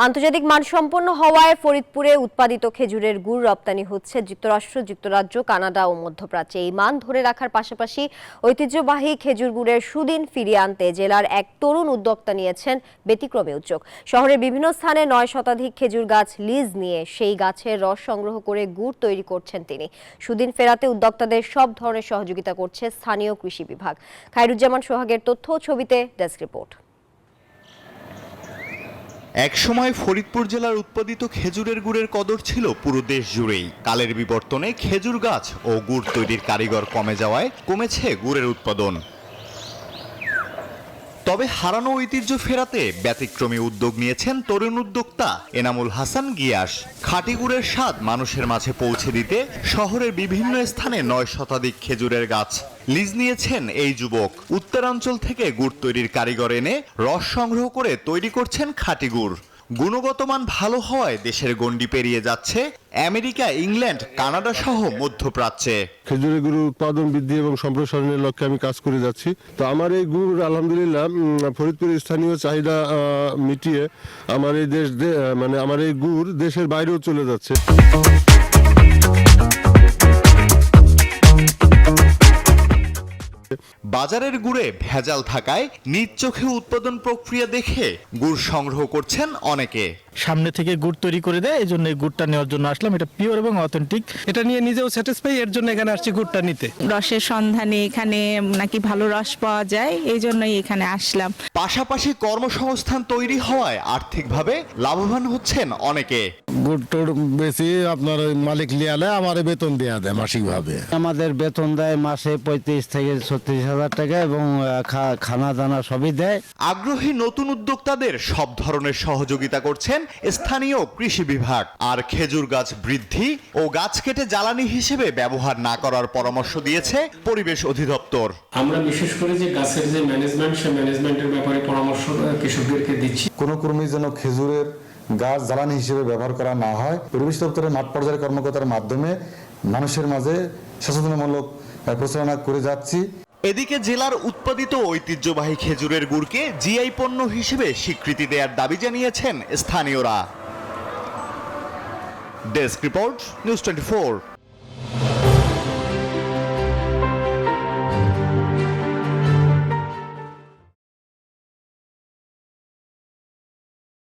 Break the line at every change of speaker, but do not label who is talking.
আন্তর্জাতিক মানসম্পন্ন হওয়ায় ফরিদপুরে উৎপাদিত খেজুরের গুড় রপ্তানি হচ্ছে যুক্তরাষ্ট্র, যুক্তরাজ্য, কানাডা ও মধ্যপ্রাচ্যে। এই মান ধরে রাখার পাশাপাশি ঐতিহ্যবাহী খেজুর গুড়ের সুদিন ফিরিয়ে আনতে জেলার এক তরুণ উদ্যোক্তা নিয়েছেন ব্যতিক্রমী উদ্যোগ। শহরের বিভিন্ন স্থানে 9 শতাধিক খেজুর গাছ লিজ নিয়ে সেই গাছের রস সংগ্রহ করে গুড় তৈরি করছেন তিনি। সুদিন ফেরাতে উদ্যোক্তাদের সব ধরনের সহযোগিতা করছে স্থানীয় কৃষি বিভাগ। খায়রুজ্জামান সোহাগের তথ্য ও ছবিতে ডেস্ক রিপোর্ট।
একসময় ফরিদপুর জেলার উৎপাদিত খেজুরের গুড়ের কদর ছিল পুরো দেশ জুড়েই। কালের বিবর্তনে খেজুর গাছ ও গুড় তৈরির কারিগর কমে যাওয়ায় কমেছে গুড়ের উৎপাদন। তবে হারানো ঐতিহ্য ফেরাতে ব্যতিক্রমী উদ্যোগ নিয়েছেন তরুণ উদ্যোক্তা এনামুল হাসান গিয়াস। খাঁটি গুড়ের স্বাদ মানুষের মাঝে পৌঁছে দিতে শহরের বিভিন্ন স্থানে 9 শতাধিক খেজুরের গাছ লিজ নিয়েছেন এই যুবক। উত্তরাঞ্চল থেকে গুড় তৈরির কারিগর এনে রস সংগ্রহ করে তৈরি করছেন খাঁটি গুড়। গুণগত মান ভালো হওয়ায় দেশের গণ্ডি পেরিয়ে যাচ্ছে আমেরিকা, ইংল্যান্ড, কানাডা সহ মধ্যপ্রাচ্যে।
খেজুরের গুড় উৎপাদন বৃদ্ধি এবং সম্প্রসারণের লক্ষ্যে আমি কাজ করে যাচ্ছি। তো আমার এই গুড় আলহামদুলিল্লাহ ফরিদপুরের স্থানীয় চাহিদা মিটিয়ে আমার এই গুড় দেশের বাইরেও চলে যাচ্ছে।
বাজারের গুড়ে ভেজাল থাকায় নিজ চোখে উৎপাদন প্রক্রিয়া দেখে গুড় সংগ্রহ করছেন অনেকে।
সামনে থেকে গুড় তৈরি করে দেয়, এই জন্য এই গুড়টা নেওয়ার জন্য আসলাম। এটা পিওর এবং অথেন্টিক, এটা নিয়ে নিজেও স্যাটিসফাই, এর জন্য এখানে আসছি গুড়টা নিতে।
রসের সন্ধানে এখানে নাকি ভালো রস পাওয়া যায়, এই জন্যই এখানে আসলাম।
পাশাপাশি কর্মসংস্থান তৈরি হওয়ায় আর্থিকভাবে লাভবান হচ্ছেন অনেকে।
গুড় টুড় বেশি আপনার মালিক লিয়ালে আমার বেতন দেওয়া দেয় মাসিকভাবে।
আমাদের বেতন দেয় মাসে 35 থেকে 36 হাজার টাকা এবং খানা দানা সবই দেয়।
আগ্রহী নতুন উদ্যোক্তাদের সব ধরনের সহযোগিতা করছেন স্থানীয় কৃষি বিভাগ। আর খেজুর গাছ বৃদ্ধি ও গাছ কেটে জ্বালানি হিসেবে ব্যবহার না করার পরামর্শ দিয়েছে পরিবেশ অধিদপ্তর।
আমরা বিশেষ করে যে গাছের যে ম্যানেজমেন্ট, সে ম্যানেজমেন্টের ব্যাপারে পরামর্শ কৃষকদেরকে দিচ্ছি।
কোনো কর্মী যেন খেজুরের গাছ জ্বালানি হিসেবে ব্যবহার করা না হয়। পরিবেশ দপ্তরের মাঠ পর্যায়ের কর্মকর্তার মাধ্যমে মানুষের মাঝে সচেতনমূলক প্রচারণা করে যাচ্ছি।
এদিকে জেলার উৎপাদিত ঐতিহ্যবাহী খেজুরের গুড়কে জিআই পণ্য হিসেবে স্বীকৃতি দেওয়ার দাবি জানিয়েছেন স্থানীয়রা। Desk report, news 24।